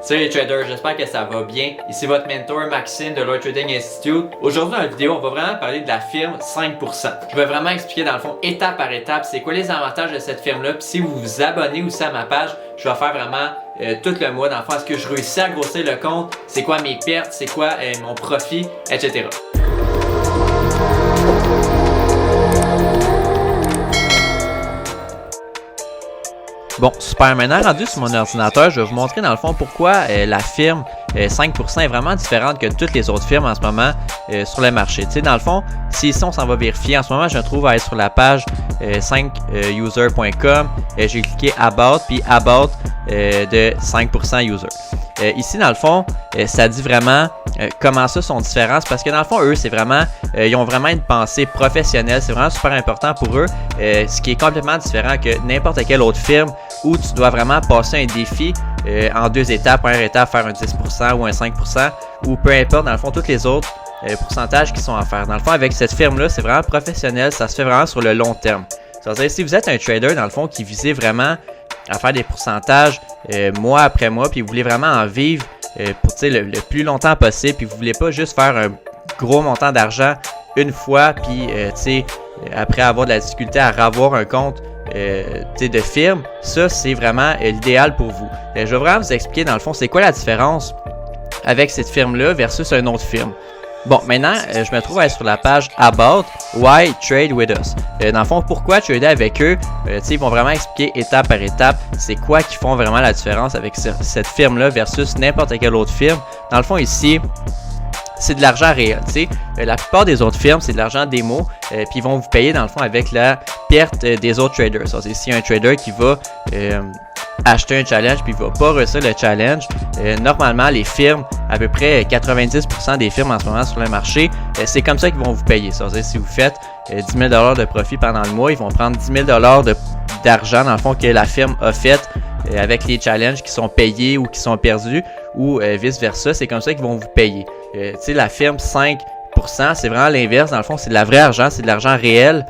Salut les traders, j'espère que ça va bien. Ici votre mentor Maxime de Lloyd Trading Institute. Aujourd'hui dans la vidéo, on va vraiment parler de la firme 5%. Je vais vraiment expliquer dans le fond, étape par étape, c'est quoi les avantages de cette firme-là. Puis si vous vous abonnez aussi à ma page, je vais faire vraiment tout le mois dans le fond, est-ce que je réussis à grossir le compte, c'est quoi mes pertes, c'est quoi mon profit, etc. Bon, super. Maintenant, rendu sur mon ordinateur, je vais vous montrer dans le fond pourquoi la firme 5% est vraiment différente que toutes les autres firmes en ce moment sur le marché. Tu sais, dans le fond, si ici on s'en va vérifier, en ce moment, je me trouve à être sur la page 5user.com. J'ai cliqué About, puis About de 5% user. Ici, dans le fond, ça dit vraiment comment ça sont différents. Parce que dans le fond, eux, c'est vraiment, ils ont vraiment une pensée professionnelle. C'est vraiment super important pour eux. Ce qui est complètement différent que n'importe quelle autre firme où tu dois vraiment passer un défi en deux étapes. Première étape, faire un 10% ou un 5% ou peu importe, dans le fond, tous les autres pourcentages qui sont à faire. Dans le fond, avec cette firme-là, c'est vraiment professionnel. Ça se fait vraiment sur le long terme. C'est-à-dire, si vous êtes un trader, dans le fond, qui visez vraiment à faire des pourcentages mois après mois, puis vous voulez vraiment en vivre pour le plus longtemps possible, puis vous voulez pas juste faire un gros montant d'argent une fois, puis après avoir de la difficulté à ravoir un compte de firme, ça c'est vraiment l'idéal pour vous. Je vais vraiment vous expliquer dans le fond c'est quoi la différence avec cette firme-là versus une autre firme. Bon, maintenant, je me trouve sur la page About Why Trade With Us. Dans le fond, pourquoi trader avec eux? Ils vont vraiment expliquer étape par étape c'est quoi qui font vraiment la différence avec cette firme-là versus n'importe quelle autre firme. Dans le fond, ici, c'est de l'argent réel. La plupart des autres firmes, c'est de l'argent démo, puis ils vont vous payer dans le fond avec la perte des autres traders. C'est ici un trader qui va acheter un challenge puis il va pas réussir le challenge. Normalement, les firmes, à peu près 90% des firmes en ce moment sur le marché, c'est comme ça qu'ils vont vous payer. C'est-à-dire, si vous faites 10 000 de profit pendant le mois, ils vont prendre 10 000 d'argent dans le fond que la firme a fait avec les challenges qui sont payés ou qui sont perdus ou vice-versa. C'est comme ça qu'ils vont vous payer. La firme 5%, c'est vraiment l'inverse. Dans le fond, c'est de la vraie argent, c'est de l'argent réel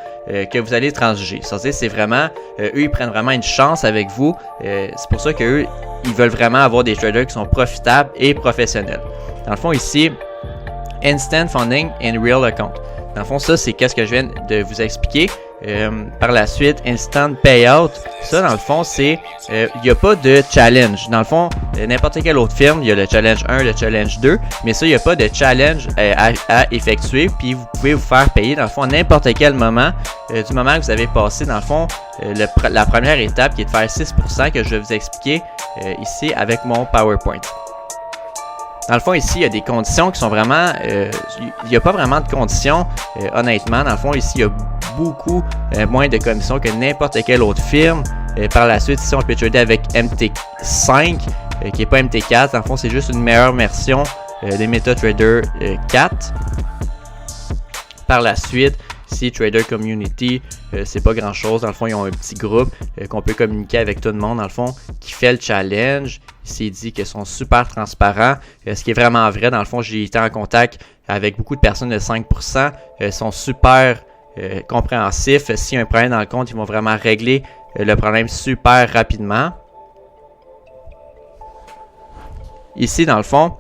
que vous allez transiger. C'est vraiment, eux, ils prennent vraiment une chance avec vous. C'est pour ça qu'eux, ils veulent vraiment avoir des traders qui sont profitables et professionnels. Dans le fond, ici, Instant Funding and Real Account. Dans le fond, ça, c'est qu'est-ce que je viens de vous expliquer. Par la suite, Instant Payout. Ça, dans le fond, c'est il n'y a pas de challenge. Dans le fond, n'importe quelle autre firme, il y a le challenge 1, le challenge 2, mais ça, il n'y a pas de challenge à effectuer. Puis vous pouvez vous faire payer, dans le fond, à n'importe quel moment, du moment que vous avez passé, dans le fond, la première étape qui est de faire 6% que je vais vous expliquer ici avec mon PowerPoint. Dans le fond, ici, il y a des conditions qui sont vraiment... il n'y a pas vraiment de conditions, honnêtement. Dans le fond, ici, il y a beaucoup moins de commissions que n'importe quelle autre firme. Par la suite, ici, on peut trader avec MT5, qui n'est pas MT4. Dans le fond, c'est juste une meilleure version des MetaTrader 4. Par la suite, ici, Trader Community, c'est pas grand chose. Dans le fond, ils ont un petit groupe qu'on peut communiquer avec tout le monde, dans le fond, qui fait le challenge. Ici, il dit qu'ils sont super transparents. Ce qui est vraiment vrai, dans le fond, j'ai été en contact avec beaucoup de personnes de 5%. Ils sont super compréhensifs. S'il y a un problème dans le compte, ils vont vraiment régler le problème super rapidement. Ici, dans le fond,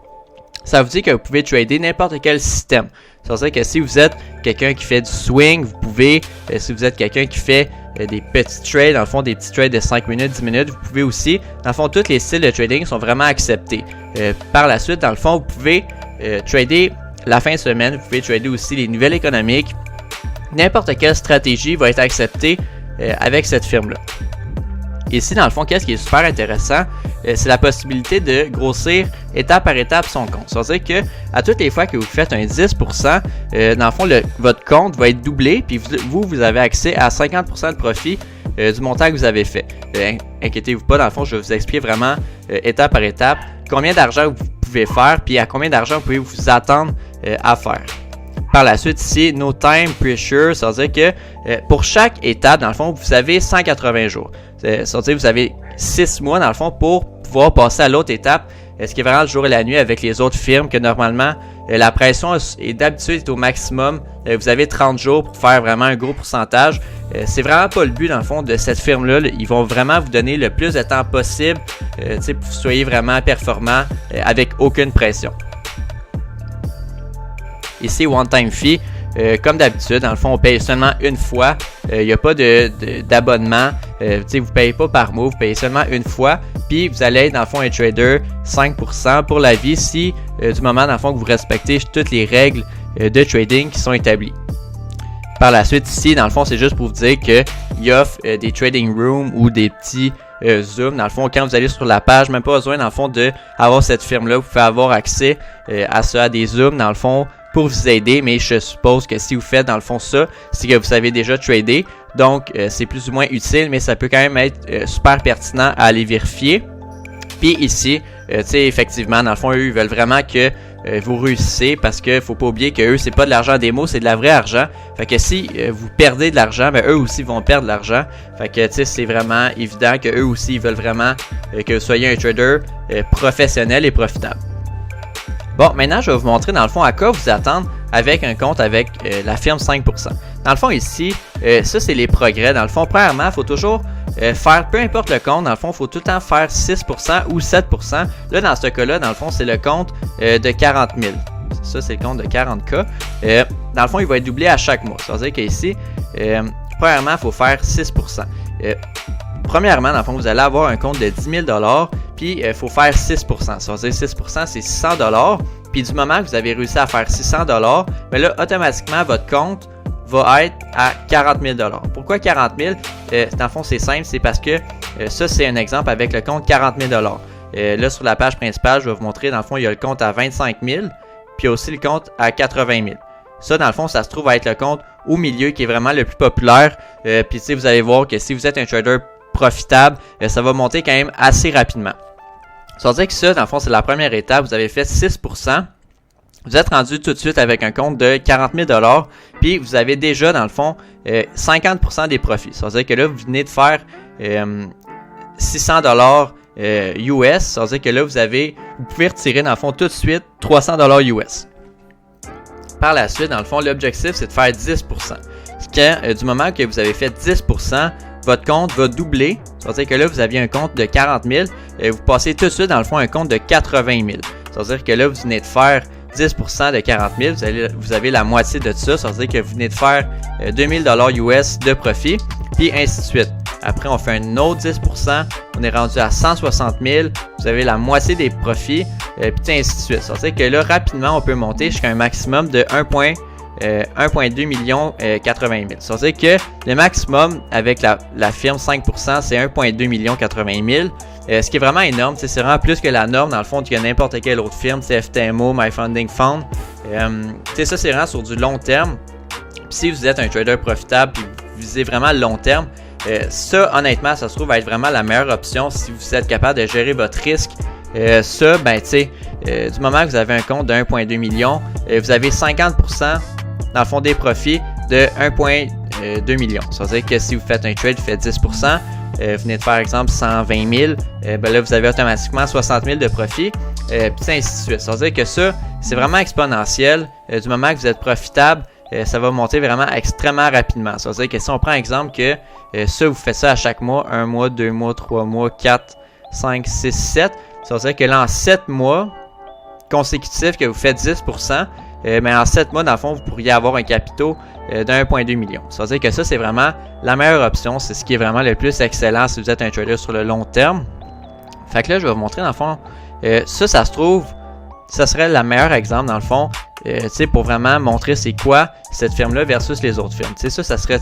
ça vous dit que vous pouvez trader n'importe quel système. Ça veut dire que si vous êtes quelqu'un qui fait du swing, vous pouvez, si vous êtes quelqu'un qui fait des petits trades, dans le fond des petits trades de 5 minutes, 10 minutes, vous pouvez aussi, dans le fond, tous les styles de trading sont vraiment acceptés. Par la suite, dans le fond, vous pouvez trader la fin de semaine, vous pouvez trader aussi les nouvelles économiques. N'importe quelle stratégie va être acceptée avec cette firme-là. Ici, dans le fond, qu'est-ce qui est super intéressant, c'est la possibilité de grossir étape par étape son compte. C'est-à-dire que à toutes les fois que vous faites un 10%, dans le fond, votre compte va être doublé, puis vous avez accès à 50% de profit du montant que vous avez fait. Inquiétez-vous pas, dans le fond, je vais vous expliquer vraiment étape par étape combien d'argent vous pouvez faire, puis à combien d'argent vous pouvez vous attendre à faire. Par la suite, ici, No Time Pressure, ça veut dire que pour chaque étape, dans le fond, vous avez 180 jours. Ça veut dire que vous avez 6 mois dans le fond pour pouvoir passer à l'autre étape, ce qui est vraiment le jour et la nuit avec les autres firmes que normalement la pression est d'habitude au maximum. Vous avez 30 jours pour faire vraiment un gros pourcentage. C'est vraiment pas le but dans le fond de cette firme-là. Ils vont vraiment vous donner le plus de temps possible pour que vous soyez vraiment performant avec aucune pression. Ici, One Time Fee, comme d'habitude, dans le fond, on paye seulement une fois. Il n'y a pas d'abonnement. Vous ne payez pas par mois, vous payez seulement une fois. Puis vous allez être, dans le fond, un trader 5% pour la vie si du moment, dans le fond, que vous respectez toutes les règles de trading qui sont établies. Par la suite, ici, dans le fond, c'est juste pour vous dire qu'il offre des trading rooms ou des petits Zoom. Dans le fond, quand vous allez sur la page, même pas besoin, dans le fond, d'avoir cette firme-là. Vous pouvez avoir accès à des Zooms, dans le fond, pour vous aider, mais je suppose que si vous faites dans le fond ça, c'est que vous savez déjà trader, donc c'est plus ou moins utile, mais ça peut quand même être super pertinent à aller vérifier. Puis ici, effectivement, dans le fond, eux, ils veulent vraiment que vous réussissez parce qu'il ne faut pas oublier que eux, c'est pas de l'argent démo, c'est de la vraie argent. Fait que si vous perdez de l'argent, ben eux aussi vont perdre de l'argent. Fait que c'est vraiment évident que eux aussi, ils veulent vraiment que vous soyez un trader professionnel et profitable. Bon, maintenant, je vais vous montrer dans le fond à quoi vous attendre avec un compte avec la firme 5%. Dans le fond, ici, ça, c'est les progrès. Dans le fond, premièrement, il faut toujours faire, peu importe le compte, dans le fond, il faut tout le temps faire 6% ou 7%. Là, dans ce cas-là, dans le fond, c'est le compte de 40 000. Ça, c'est le compte de 40K. Dans le fond, il va être doublé à chaque mois. Ça veut dire qu'ici, premièrement, il faut faire 6%. Premièrement, dans le fond, vous allez avoir un compte de 10 000 $, puis il faut faire 6%. Ça veut dire 6%, c'est 600 $. Puis du moment que vous avez réussi à faire 600 $, bien là, automatiquement, votre compte va être à 40 000 $. Pourquoi 40 000 $? Dans le fond, c'est simple, c'est parce que ça, c'est un exemple avec le compte 40 000 $. Là, sur la page principale, je vais vous montrer, dans le fond, il y a le compte à 25 000 $, puis aussi le compte à 80 000 $. Ça, dans le fond, ça se trouve à être le compte au milieu qui est vraiment le plus populaire. Puis, vous allez voir que si vous êtes un trader profitable, ça va monter quand même assez rapidement. Ça veut dire que ça, dans le fond, c'est la première étape. Vous avez fait 6%. Vous êtes rendu tout de suite avec un compte de 40 000 $. Puis, vous avez déjà, dans le fond, 50% des profits. Ça veut dire que là, vous venez de faire 600 $ US. Ça veut dire que là, vous pouvez retirer, dans le fond, tout de suite 300 $ US. Par la suite, dans le fond, l'objectif, c'est de faire 10%. Quand, du moment que vous avez fait 10%, votre compte va doubler. Ça veut dire que là, vous aviez un compte de 40 000 et vous passez tout de suite, dans le fond, un compte de 80 000. Ça veut dire que là, vous venez de faire 10% de 40 000. Vous avez la moitié de ça. Ça veut dire que vous venez de faire 2000 $ US de profit, puis ainsi de suite. Après, on fait un autre 10%. On est rendu à 160 000. Vous avez la moitié des profits, puis ainsi de suite. Ça veut dire que là, rapidement, on peut monter jusqu'à un maximum de 1,2 million 80 000. Ça veut dire que le maximum avec la firme 5%, c'est 1,2 million 80 000. Ce qui est vraiment énorme, c'est vraiment plus que la norme dans le fond que n'importe quelle autre firme, c'est FTMO, MyFunding Fund. Ça, c'est vraiment sur du long terme. Puis si vous êtes un trader profitable et vous visez vraiment le long terme, ça, honnêtement, ça se trouve à être vraiment la meilleure option si vous êtes capable de gérer votre risque. Ça, du moment que vous avez un compte de 1,2 million, vous avez 50% dans le fond des profits de 1,2 million. Ça veut dire que si vous faites un trade, vous faites 10%, vous venez de faire, exemple, 120 000, là, vous avez automatiquement 60 000 de profit, puis ainsi de suite. Ça veut dire que ça, c'est vraiment exponentiel. Du moment que vous êtes profitable, ça va monter vraiment extrêmement rapidement. Ça veut dire que si on prend exemple que ça, vous faites ça à chaque mois, 1 mois, 2 mois, 3 mois, 4, 5, 6, 7, ça veut dire que là, en 7 mois consécutifs que vous faites 10%, mais en 7 mois, dans le fond, vous pourriez avoir un capital de 1,2 million. Ça veut dire que ça, c'est vraiment la meilleure option. C'est ce qui est vraiment le plus excellent si vous êtes un trader sur le long terme. Fait que là, je vais vous montrer, dans le fond, ça se trouve, ça serait le meilleur exemple, dans le fond, pour vraiment montrer c'est quoi cette firme-là versus les autres firmes. Ça serait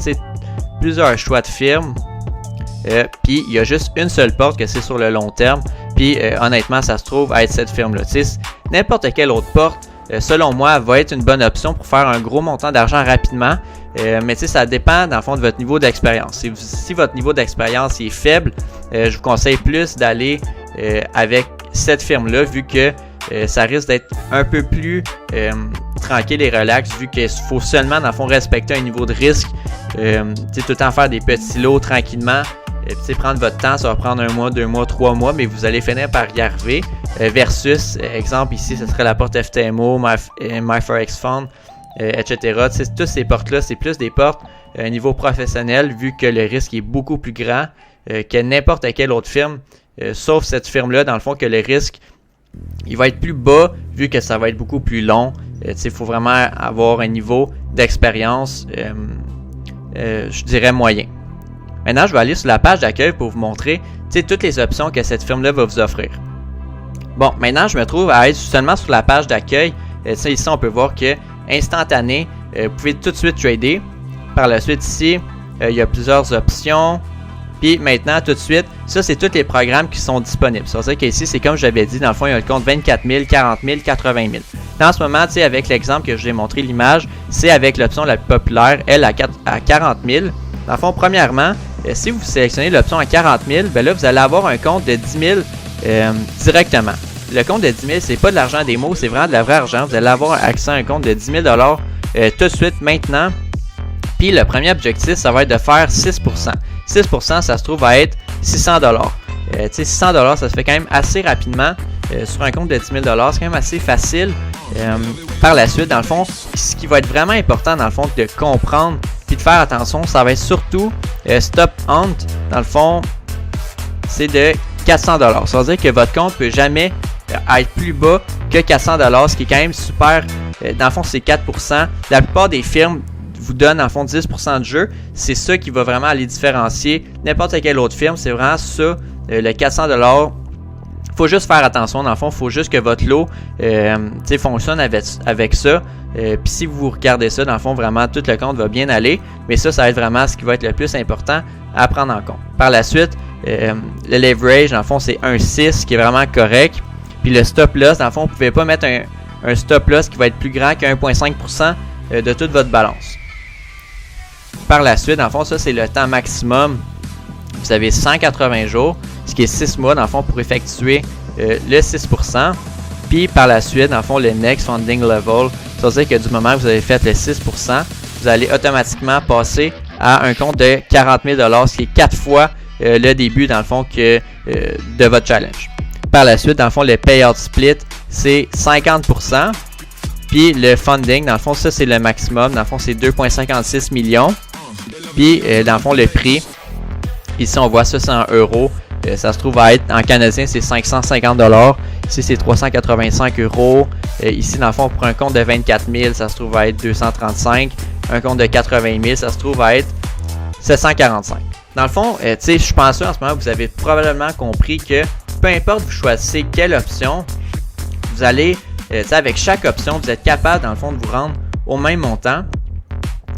plusieurs choix de firmes. Puis il y a juste une seule porte que c'est sur le long terme. Puis honnêtement, ça se trouve à être cette firme-là. N'importe quelle autre porte, selon moi, va être une bonne option pour faire un gros montant d'argent rapidement. Mais ça dépend dans le fond de votre niveau d'expérience. Si votre niveau d'expérience est faible, je vous conseille plus d'aller avec cette firme-là, vu que ça risque d'être un peu plus tranquille et relax, vu qu'il faut seulement dans le fond respecter un niveau de risque. Tout le temps faire des petits lots tranquillement. Puis prendre votre temps, ça va prendre 1 mois, 2 mois, 3 mois, mais vous allez finir par y arriver. Versus, exemple ici, ce serait la porte FTMO, MyForex Fund, etc. Toutes ces portes-là, c'est plus des portes niveau professionnel, vu que le risque est beaucoup plus grand que n'importe quelle autre firme, sauf cette firme-là, dans le fond, que le risque, il va être plus bas, vu que ça va être beaucoup plus long. Il faut vraiment avoir un niveau d'expérience, je dirais moyen. Maintenant, je vais aller sur la page d'accueil pour vous montrer toutes les options que cette firme-là va vous offrir. Bon, maintenant, je me trouve à être seulement sur la page d'accueil. Ici, on peut voir que instantané, vous pouvez tout de suite trader. Par la suite, ici, il y a plusieurs options. Puis maintenant, tout de suite, ça, c'est tous les programmes qui sont disponibles. Ça veut dire qu'ici, c'est comme j'avais dit, dans le fond, il y a le compte 24 000, 40 000, 80 000. Dans ce moment, avec l'exemple que je vous ai montré, l'image, c'est avec l'option la plus populaire, elle, à 40 000. Dans le fond, premièrement, si vous sélectionnez l'option à 40 000, ben là, vous allez avoir un compte de 10 000 directement. Le compte de 10 000, c'est pas de l'argent des mots, c'est vraiment de la vraie argent. Vous allez avoir accès à un compte de 10 000 tout de suite, maintenant. Puis le premier objectif, ça va être de faire 6%. 6%, ça se trouve à être 600 600 ça se fait quand même assez rapidement sur un compte de 10 000 c'est quand même assez facile. Par la suite, dans le fond, ce qui va être vraiment important, dans le fond, de comprendre puis de faire attention, ça va être surtout Stop Hunt. Dans le fond, c'est de 400 $. Ça veut dire que votre compte ne peut jamais être plus bas que 400 $, ce qui est quand même super. Dans le fond, c'est 4%. La plupart des firmes vous donnent en fond 10% de jeu. C'est ça qui va vraiment aller différencier n'importe quelle autre firme. C'est vraiment ça, le 400 $. Faut juste faire attention. Dans le fond, il faut juste que votre lot fonctionne avec ça. Puis si vous regardez ça, dans le fond, vraiment, tout le compte va bien aller. Mais ça va être vraiment ce qui va être le plus important à prendre en compte. Par la suite, le leverage, dans le fond, c'est 1,6 qui est vraiment correct. Puis le stop loss, dans le fond, vous ne pouvez pas mettre un stop loss qui va être plus grand que 1,5% de toute votre balance. Par la suite, dans le fond, ça, c'est le temps maximum. Vous avez 180 jours, ce qui est 6 mois, dans le fond, pour effectuer le 6%. Puis par la suite, dans le fond, le next funding level, ça veut dire que du moment que vous avez fait le 6%, vous allez automatiquement passer à un compte de 40 000 $, ce qui est 4 fois le début, dans le fond, de votre challenge. Par la suite, dans le fond, le payout split, c'est 50%. Puis le funding, dans le fond, ça, c'est le maximum. Dans le fond, c'est 2,56 millions. Puis, dans le fond, le prix, ici, on voit ça, c'est en euros. Ça se trouve à être, en canadien, c'est 550 $. Ici, c'est 385 €. Ici, dans le fond, pour un compte de 24 000, ça se trouve à être 235. Un compte de 80 000, ça se trouve à être 745. Dans le fond, je pense en ce moment, vous avez probablement compris que peu importe vous choisissez quelle option, vous allez, avec chaque option, vous êtes capable, dans le fond, de vous rendre au même montant.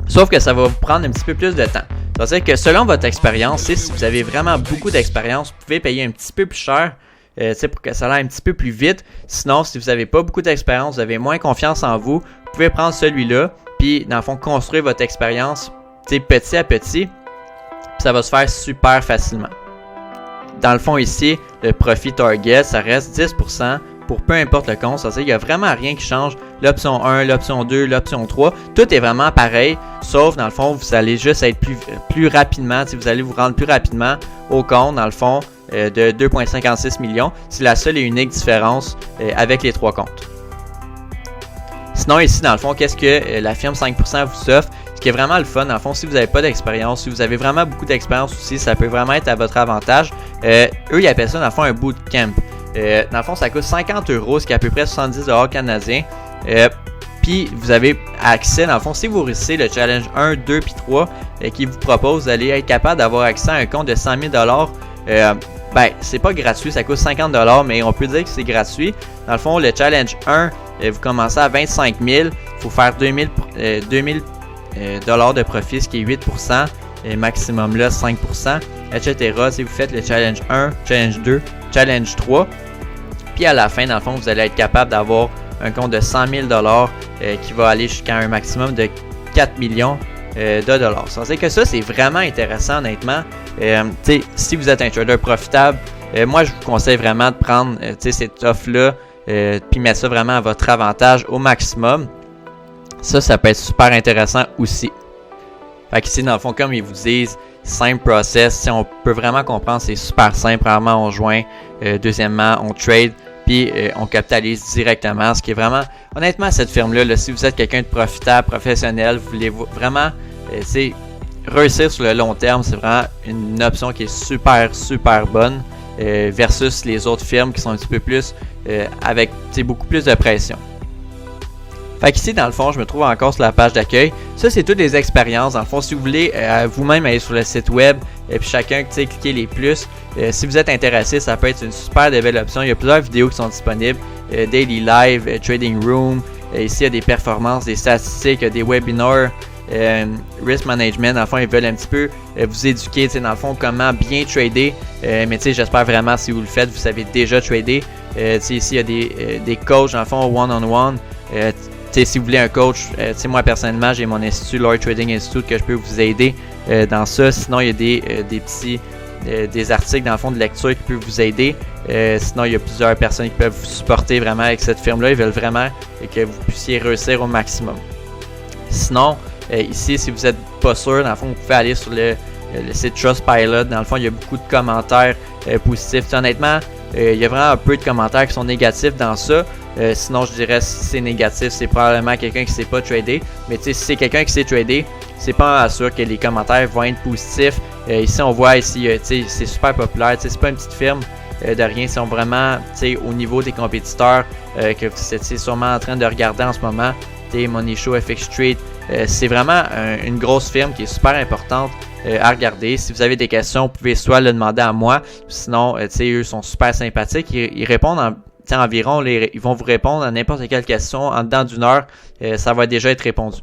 Sauf que ça va vous prendre un petit peu plus de temps. Ça veut dire que selon votre expérience, si vous avez vraiment beaucoup d'expérience, vous pouvez payer un petit peu plus cher pour que ça aille un petit peu plus vite. Sinon, si vous n'avez pas beaucoup d'expérience, vous avez moins confiance en vous, vous pouvez prendre celui-là, puis dans le fond, construire votre expérience petit à petit. Puis ça va se faire super facilement. Dans le fond ici, le profit target, ça reste 10% pour peu importe le compte. C'est-à-dire qu'il n'y a vraiment rien qui change. L'option 1, l'option 2, l'option 3, tout est vraiment pareil. Sauf, dans le fond, vous allez juste être plus rapidement. Vous allez vous rendre plus rapidement au compte, dans le fond, de 2,56 millions. C'est la seule et unique différence avec les trois comptes. Sinon, ici, dans le fond, qu'est-ce que la firme 5% vous offre? Ce qui est vraiment le fun, dans le fond, si vous n'avez pas d'expérience, si vous avez vraiment beaucoup d'expérience aussi, ça peut vraiment être à votre avantage. Eux, ils appellent ça, dans le fond, un bootcamp. Dans le fond, ça coûte 50 €, ce qui est à peu près 70 $ canadiens. Puis, vous avez accès, dans le fond, si vous réussissez le challenge 1, 2 puis 3 qui vous propose, vous allez être capable d'avoir accès à un compte de 100 000 $. C'est pas gratuit, ça coûte 50 $, mais on peut dire que c'est gratuit. Dans le fond, le challenge 1, vous commencez à 25 000, il faut faire 2000 $ de profit, ce qui est 8%, et maximum là 5%, etc. Si vous faites le challenge 1, challenge 2, challenge 3, puis à la fin, dans le fond, vous allez être capable d'avoir un compte de 100 000 $ qui va aller jusqu'à un maximum de 4 millions de dollars. Ça veut dire que ça, c'est vraiment intéressant, honnêtement. Si vous êtes un trader profitable, moi, je vous conseille vraiment de prendre cette offre-là puis mettre ça vraiment à votre avantage au maximum. Ça peut être super intéressant aussi. Fait qu'ici, dans le fond, comme ils vous disent, simple process. On peut vraiment comprendre, c'est super simple. Premièrement, on joint. Deuxièmement, on trade. Puis on capitalise directement. Ce qui est vraiment, honnêtement, cette firme-là, là, si vous êtes quelqu'un de profitable, professionnel, vous voulez vraiment réussir sur le long terme, c'est vraiment une option qui est super, super bonne versus les autres firmes qui sont un petit peu plus avec beaucoup plus de pression. Fait qu'ici, dans le fond, je me trouve encore sur la page d'accueil. Ça, c'est toutes les expériences. Dans le fond, si vous voulez vous-même aller sur le site web et puis chacun, cliquer les plus. Si vous êtes intéressé, ça peut être une super belle option. Il y a plusieurs vidéos qui sont disponibles. Daily Live, Trading Room. Ici, il y a des performances, des statistiques, des webinars. Risk Management, dans le fond, ils veulent un petit peu vous éduquer, dans le fond, comment bien trader. Mais j'espère vraiment, si vous le faites, vous savez déjà trader. Ici, il y a des coachs, dans le fond, one-on-one. Si vous voulez un coach, moi personnellement, j'ai mon institut, Lord Trading Institute, que je peux vous aider dans ça. Sinon, il y a des articles, dans le fond, de lecture qui peuvent vous aider. Sinon, il y a plusieurs personnes qui peuvent vous supporter vraiment avec cette firme-là. Ils veulent vraiment que vous puissiez réussir au maximum. Sinon, ici, si vous n'êtes pas sûr, dans le fond, vous pouvez aller sur le site Trustpilot. Dans le fond, il y a beaucoup de commentaires positifs. Honnêtement, il y a vraiment un peu de commentaires qui sont négatifs dans ça. Sinon, je dirais si c'est négatif, c'est probablement quelqu'un qui ne sait pas trader. Mais si c'est quelqu'un qui sait trader, c'est pas sûr que les commentaires vont être positifs. Ici, on voit ici, c'est super populaire. C'est pas une petite firme de rien. Ils sont vraiment au niveau des compétiteurs que vous êtes sûrement en train de regarder en ce moment. Money Show, FX Trade. C'est vraiment une grosse firme qui est super importante à regarder. Si vous avez des questions, vous pouvez soit le demander à moi. Sinon, eux sont super sympathiques. Ils répondent environ, ils vont vous répondre à n'importe quelle question en dedans d'une heure. Ça va déjà être répondu.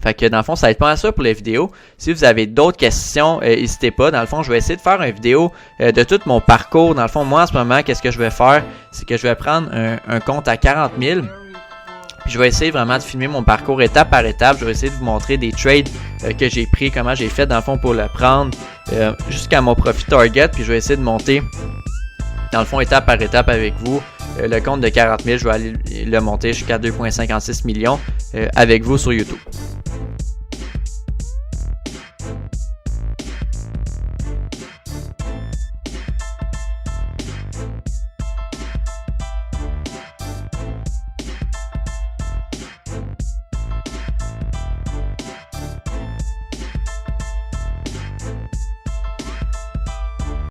Fait que dans le fond, ça va être pas ça pour les vidéos. Si vous avez d'autres questions, n'hésitez pas. Dans le fond, je vais essayer de faire une vidéo de tout mon parcours. Dans le fond, moi en ce moment, qu'est-ce que je vais faire? C'est que je vais prendre un compte à 40 000. Puis je vais essayer vraiment de filmer mon parcours étape par étape. Je vais essayer de vous montrer des trades que j'ai pris, comment j'ai fait dans le fond pour le prendre jusqu'à mon profit target. Puis je vais essayer de monter dans le fond étape par étape avec vous. Le compte de 40 000, je vais aller le monter jusqu'à 2,56 millions avec vous sur YouTube.